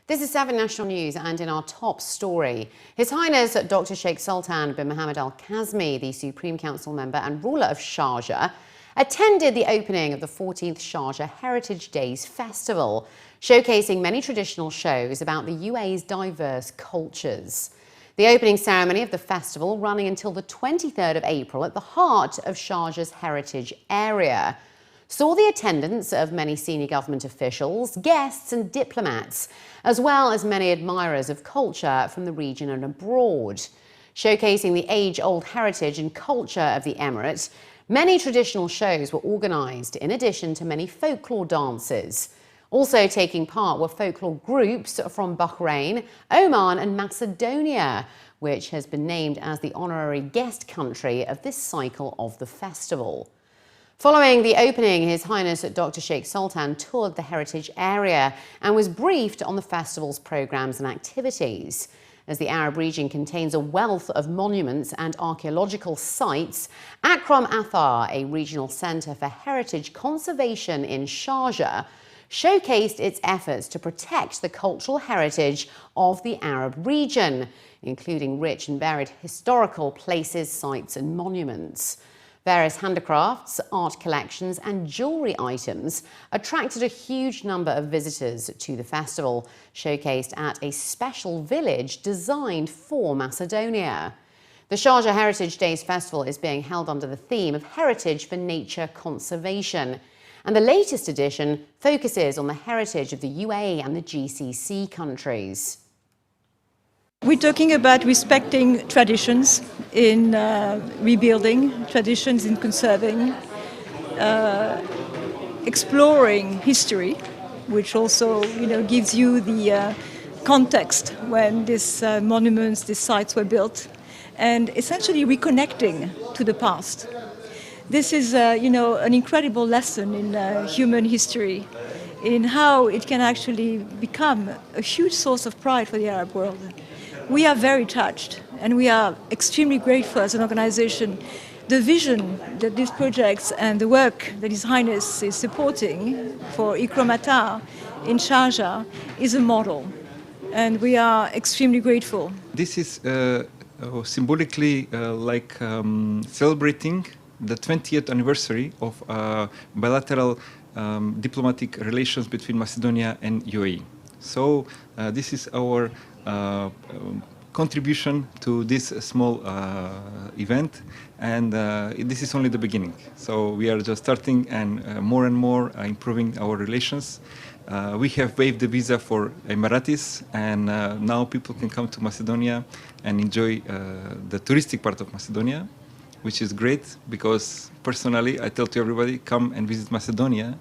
This is 7 National News, and in our top story, His Highness Dr. Sheikh Sultan bin Mohammed Al Kazmi, the Supreme Council member and ruler of Sharjah, attended the opening of the 14th Sharjah Heritage Days Festival, showcasing many traditional shows about the UAE's diverse cultures. The opening ceremony of the festival, running until the 23rd of April at the heart of Sharjah's heritage area, saw the attendance of many senior government officials, guests and diplomats, as well as many admirers of culture from the region and abroad. Showcasing the age-old heritage and culture of the Emirate, many traditional shows were organised, in addition to many folklore dances. Also taking part were folklore groups from Bahrain, Oman and Macedonia, which has been named as the honorary guest country of this cycle of the festival. Following the opening, His Highness Dr. Sheikh Sultan toured the heritage area and was briefed on the festival's programmes and activities. As the Arab region contains a wealth of monuments and archaeological sites, Akram Athar, a regional centre for heritage conservation in Sharjah, showcased its efforts to protect the cultural heritage of the Arab region, including rich and varied historical places, sites and monuments. Various handicrafts, art collections and jewellery items attracted a huge number of visitors to the festival, showcased at a special village designed for Macedonia. The Sharjah Heritage Days Festival is being held under the theme of Heritage for Nature Conservation, and the latest edition focuses on the heritage of the UAE and the GCC countries. We're talking about respecting traditions in rebuilding, traditions in conserving, exploring history, which also gives you the context when these monuments, these sites were built, and essentially reconnecting to the past. This is an incredible lesson in human history, in how it can actually become a huge source of pride for the Arab world. We are very touched and we are extremely grateful as an organization. The vision that these projects and the work that His Highness is supporting for Akram Athar in Sharjah is a model, and we are extremely grateful. This is symbolically celebrating the 20th anniversary of bilateral diplomatic relations between Macedonia and UAE. So this is our contribution to this small event, and this is only the beginning. So we are just starting and more improving our relations. We have waived the visa for Emiratis, and now people can come to Macedonia and enjoy the touristic part of Macedonia, which is great because personally I tell to everybody, come and visit Macedonia,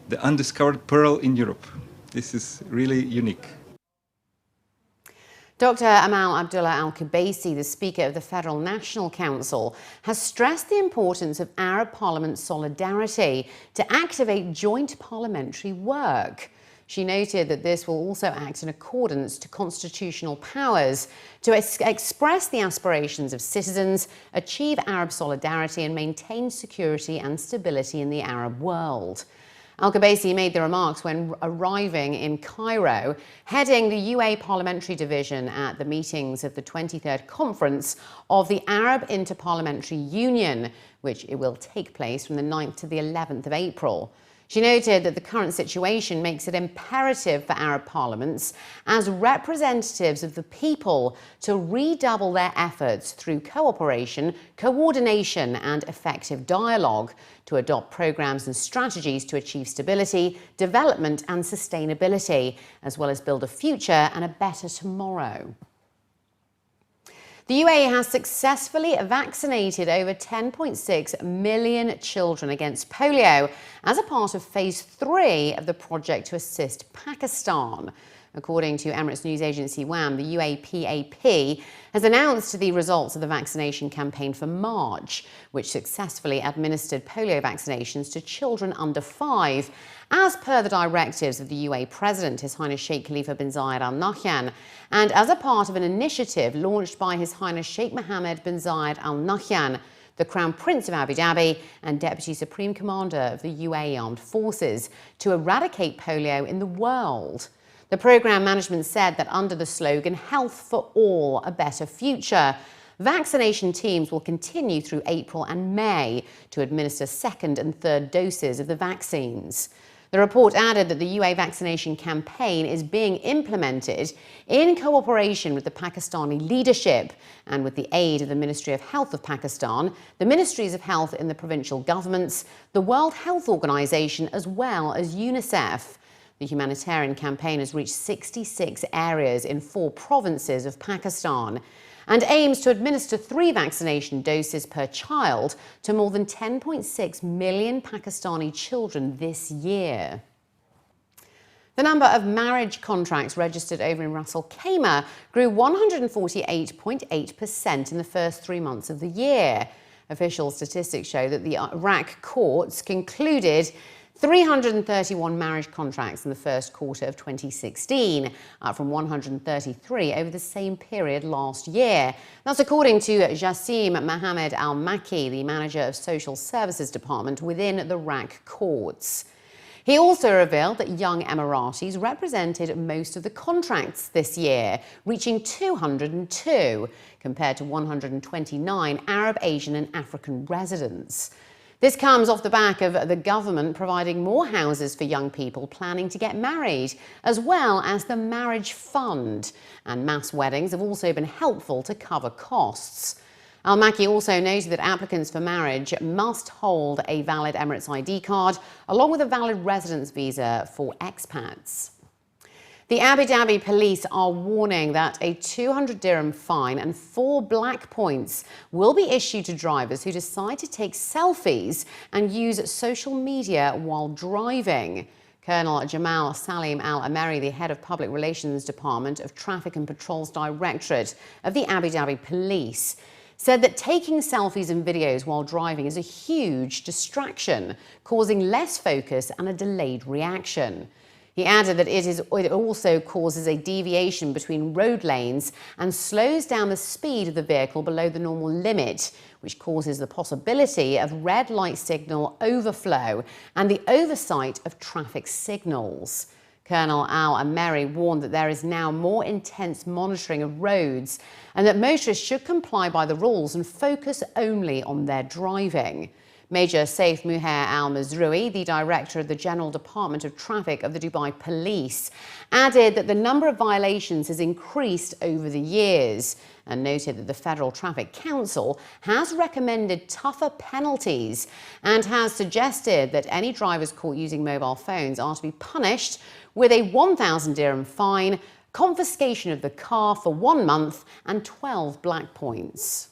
the undiscovered pearl in Europe. This is really unique. Dr. Amal Abdullah Al Qubaisi, the Speaker of the Federal National Council, has stressed the importance of Arab Parliament solidarity to activate joint parliamentary work. She noted that this will also act in accordance to constitutional powers to express the aspirations of citizens, achieve Arab solidarity and maintain security and stability in the Arab world. Al Qubaisi made the remarks when arriving in Cairo, heading the UAE Parliamentary Division at the meetings of the 23rd Conference of the Arab Interparliamentary Union, which it will take place from the 9th to the 11th of April. She noted that the current situation makes it imperative for Arab parliaments as representatives of the people to redouble their efforts through cooperation, coordination and effective dialogue to adopt programmes and strategies to achieve stability, development and sustainability, as well as build a future and a better tomorrow. The UAE has successfully vaccinated over 10.6 million children against polio as a part of Phase 3 of the project to assist Pakistan. According to Emirates news agency WAM, the UAPAP has announced the results of the vaccination campaign for March, which successfully administered polio vaccinations to children under 5, as per the directives of the UAE President, His Highness Sheikh Khalifa bin Zayed Al Nahyan, and as a part of an initiative launched by His Highness Sheikh Mohammed bin Zayed Al Nahyan, the Crown Prince of Abu Dhabi and Deputy Supreme Commander of the UAE Armed Forces, to eradicate polio in the world. The programme management said that under the slogan, "Health for All, a Better Future," vaccination teams will continue through April and May to administer second and third doses of the vaccines. The report added that the UAE vaccination campaign is being implemented in cooperation with the Pakistani leadership and with the aid of the Ministry of Health of Pakistan, the Ministries of Health in the provincial governments, the World Health Organization, as well as UNICEF. The humanitarian campaign has reached 66 areas in 4 provinces of Pakistan and aims to administer 3 vaccination doses per child to more than 10.6 million Pakistani children this year. The number of marriage contracts registered over in Ras Al Khaimah grew 148.8% in the first 3 months of the year. Official statistics show that the Iraq courts concluded 331 marriage contracts in the first quarter of 2016, up from 133 over the same period last year. That's according to Jassim Mohammed Al-Maki, the manager of Social Services Department within the RAC courts. He also revealed that young Emiratis represented most of the contracts this year, reaching 202, compared to 129 Arab, Asian and African residents. This comes off the back of the government providing more houses for young people planning to get married, as well as the marriage fund. And mass weddings have also been helpful to cover costs. Al-Maki also noted that applicants for marriage must hold a valid Emirates ID card, along with a valid residence visa for expats. The Abu Dhabi Police are warning that a 200 dirham fine and 4 black points will be issued to drivers who decide to take selfies and use social media while driving. Colonel Jamal Salim Al-Ameri, the head of Public Relations Department of Traffic and Patrols Directorate of the Abu Dhabi Police, said that taking selfies and videos while driving is a huge distraction, causing less focus and a delayed reaction. He added that it also causes a deviation between road lanes and slows down the speed of the vehicle below the normal limit, which causes the possibility of red light signal overflow and the oversight of traffic signals. Colonel Al-Ameri warned that there is now more intense monitoring of roads and that motorists should comply by the rules and focus only on their driving. Major Saif Muhair Al-Mazrui, the director of the General Department of Traffic of the Dubai Police, added that the number of violations has increased over the years and noted that the Federal Traffic Council has recommended tougher penalties and has suggested that any drivers caught using mobile phones are to be punished with a 1,000 dirham fine, confiscation of the car for 1 month and 12 black points.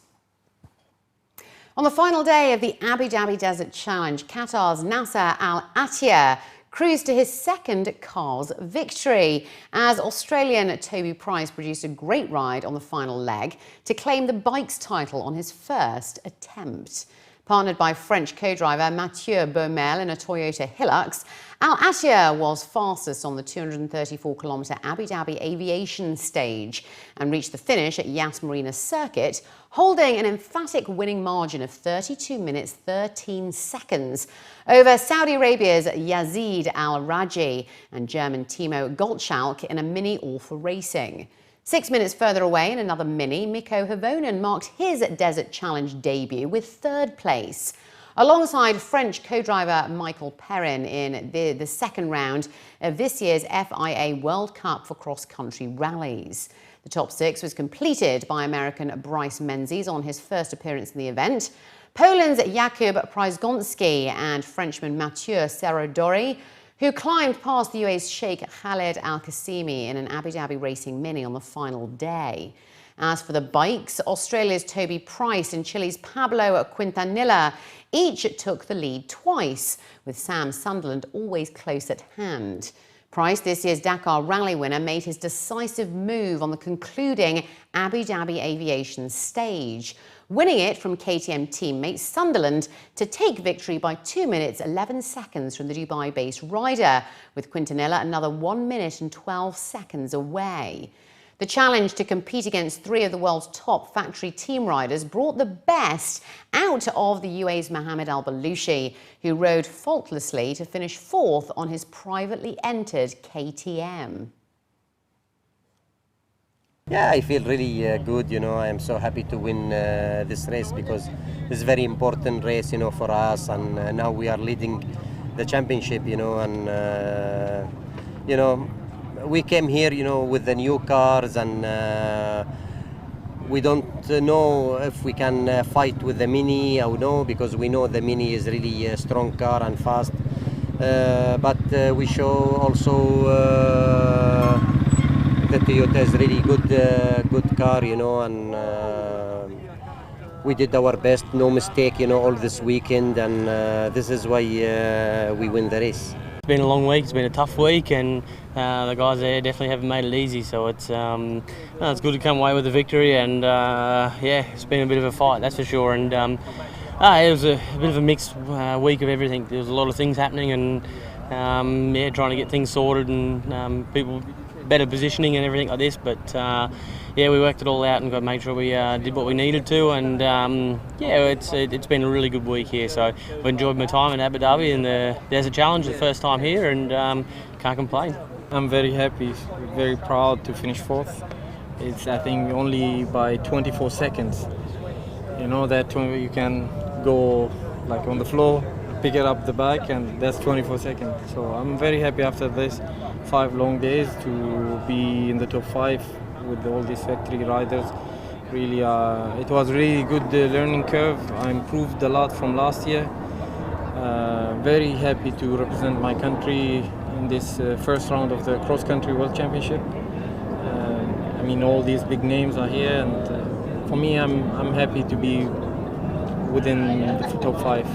On the final day of the Abu Dhabi Desert Challenge, Qatar's Nasser Al-Attiyah cruised to his second cars victory as Australian Toby Price produced a great ride on the final leg to claim the bike's title on his first attempt. Partnered by French co-driver Mathieu Baumel in a Toyota Hilux, Al-Attiyah was fastest on the 234-kilometre Abu Dhabi aviation stage and reached the finish at Yas Marina Circuit, holding an emphatic winning margin of 32 minutes 13 seconds over Saudi Arabia's Yazid Al-Raji and German Timo Gottschalk in a Mini All for Racing. 6 minutes further away in another Mini, Mikko Havonen marked his Desert Challenge debut with 3rd place, alongside French co-driver Michael Perrin in the second round of this year's FIA World Cup for cross-country rallies. The top 6 was completed by American Bryce Menzies on his first appearance in the event, Poland's Jakub Pryzgonski and Frenchman Mathieu Serradori, who climbed past the UAE's Sheikh Khaled Al-Qasimi in an Abu Dhabi Racing Mini on the final day. As for the bikes, Australia's Toby Price and Chile's Pablo Quintanilla each took the lead twice, with Sam Sunderland always close at hand. Price, this year's Dakar Rally winner, made his decisive move on the concluding Abu Dhabi aviation stage, winning it from KTM teammate Sunderland to take victory by 2 minutes 11 seconds from the Dubai-based rider, with Quintanilla another 1 minute and 12 seconds away. The challenge to compete against 3 of the world's top factory team riders brought the best out of the UAE's Mohammed Al Balushi, who rode faultlessly to finish 4th on his privately entered KTM. Yeah, I feel really good. I am so happy to win this race because it's a very important race, for us. And now we are leading the championship, and we came here, with the new cars, and we don't know if we can fight with the Mini or no, because we know the Mini is really a strong car and fast. But we show also the Toyota is really good car, and we did our best, no mistake, all this weekend, and this is why we win the race. It's been a long week, it's been a tough week, and the guys there definitely haven't made it easy, so it's good to come away with a victory, and yeah, it's been a bit of a fight, that's for sure, and it was a bit of a mixed week of everything. There was a lot of things happening, and yeah, trying to get things sorted, and people better positioning and everything like this, but yeah, we worked it all out and got to make sure we did what we needed to, and yeah, it's been a really good week here, so I've enjoyed my time in Abu Dhabi, and there's a challenge, the first time here, and can't complain. I'm very happy, very proud to finish fourth. It's, I think, only by 24 seconds. That you can go like on the floor, pick it up the bike, and that's 24 seconds. So I'm very happy after this 5 long days to be in the top 5 with all these factory riders. Really, it was really good learning curve. I improved a lot from last year. Very happy to represent my country in this first round of the cross-country World Championship. I mean, all these big names are here, and for me, I'm happy to be within the top 5.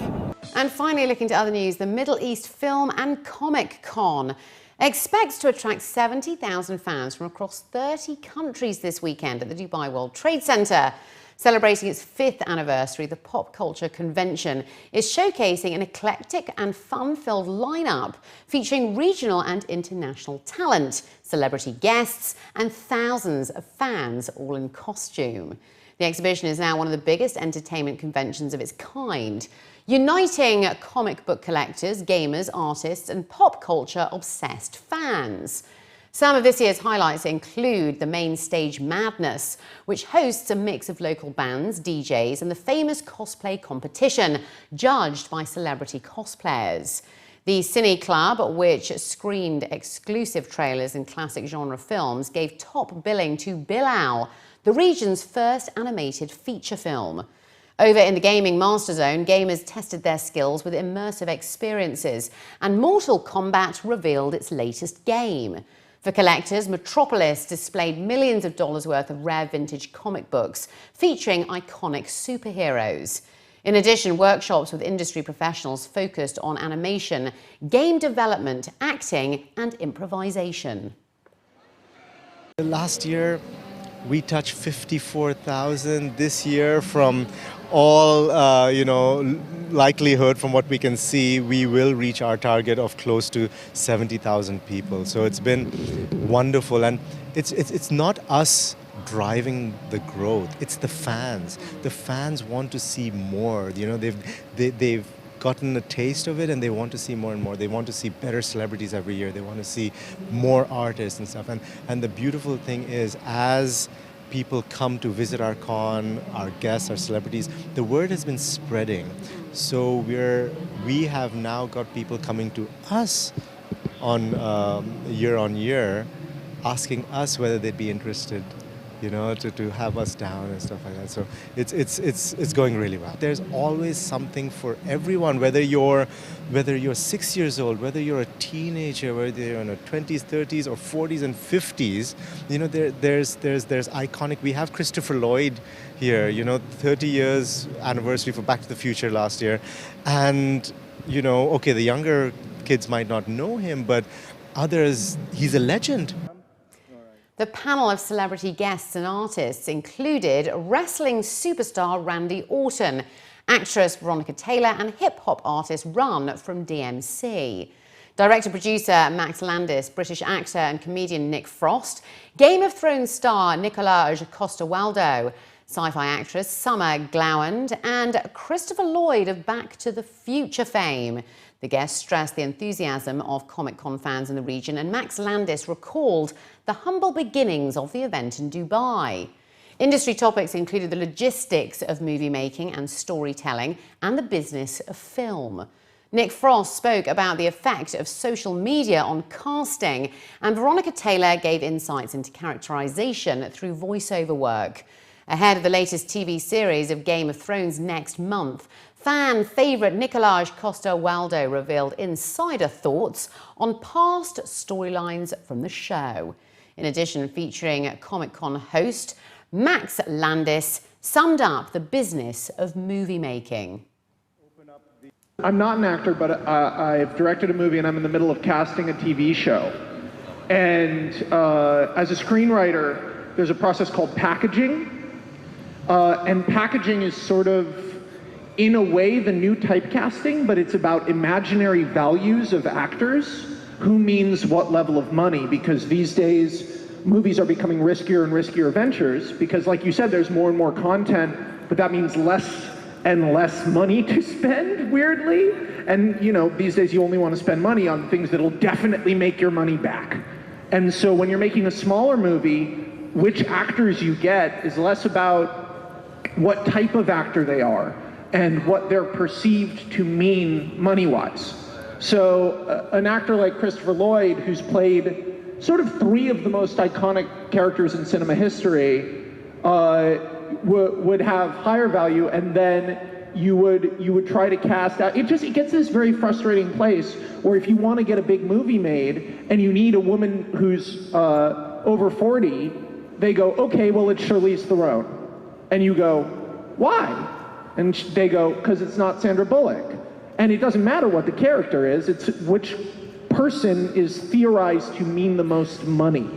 And finally, looking to other news, the Middle East Film and Comic Con expects to attract 70,000 fans from across 30 countries this weekend at the Dubai World Trade Center. Celebrating its 5th anniversary, the pop culture convention is showcasing an eclectic and fun-filled lineup featuring regional and international talent, celebrity guests, and thousands of fans, all in costume. The exhibition is now one of the biggest entertainment conventions of its kind, uniting comic book collectors, gamers, artists, and pop culture-obsessed fans. Some of this year's highlights include the Main Stage Madness, which hosts a mix of local bands, DJs, and the famous cosplay competition, judged by celebrity cosplayers. The Cine Club, which screened exclusive trailers in classic genre films, gave top billing to Bilal, the region's first animated feature film. Over in the Gaming Master Zone, gamers tested their skills with immersive experiences, and Mortal Kombat revealed its latest game. For collectors, Metropolis displayed millions of dollars worth of rare vintage comic books featuring iconic superheroes. In addition, workshops with industry professionals focused on animation, game development, acting, and improvisation. Last year, we touched 54,000. This year, from all likelihood, from what we can see, we will reach our target of close to 70,000 people. So it's been wonderful, and it's not us driving the growth. It's the fans. The fans want to see more. They've gotten a taste of it, and they want to see more and more. They want to see better celebrities every year. They want to see more artists and stuff. And the beautiful thing is, as people come to visit our con, our guests, our celebrities, the word has been spreading. So we have now got people coming to us on year, asking us whether they'd be interested, to have us down and stuff like that. So it's going really well. There's always something for everyone, whether you're 6 years old, whether you're a teenager, whether you're in your 20s, 30s, or 40s and 50s. There's iconic. We have Christopher Lloyd here. 30 years anniversary for Back to the Future last year, and okay, the younger kids might not know him, but others, he's a legend. The panel of celebrity guests and artists included wrestling superstar Randy Orton, actress Veronica Taylor, and hip-hop artist Run from DMC. Director-producer Max Landis, British actor and comedian Nick Frost, Game of Thrones star Nicolas Coster-Waldau, sci-fi actress Summer Glau, and Christopher Lloyd of Back to the Future fame. The guest stressed the enthusiasm of Comic-Con fans in the region, and Max Landis recalled the humble beginnings of the event in Dubai. Industry topics included the logistics of movie making and storytelling and the business of film. Nick Frost spoke about the effect of social media on casting, and Veronica Taylor gave insights into characterization through voiceover work. Ahead of the latest TV series of Game of Thrones next month, fan favourite Nicolaj Coster-Waldau revealed insider thoughts on past storylines from the show. In addition, featuring Comic-Con host Max Landis summed up the business of movie making. I'm not an actor, but I've directed a movie and I'm in the middle of casting a TV show. And as a screenwriter, there's a process called packaging. And packaging is sort of, in a way, the new typecasting, but it's about imaginary values of actors, who means what level of money, because these days movies are becoming riskier and riskier ventures, because like you said, there's more and more content, but that means less and less money to spend, weirdly. And you know, these days you only want to spend money on things that'll definitely make your money back. And so when you're making a smaller movie, which actors you get is less about what type of actor they are and what they're perceived to mean money-wise. So an actor like Christopher Lloyd, who's played sort of 3 of the most iconic characters in cinema history, would have higher value, and then you would try to cast out. It gets this very frustrating place where if you want to get a big movie made and you need a woman who's over 40, they go, okay, well, it's Charlize Theron. And you go, why? And they go, because it's not Sandra Bullock. And it doesn't matter what the character is, it's which person is theorized to mean the most money.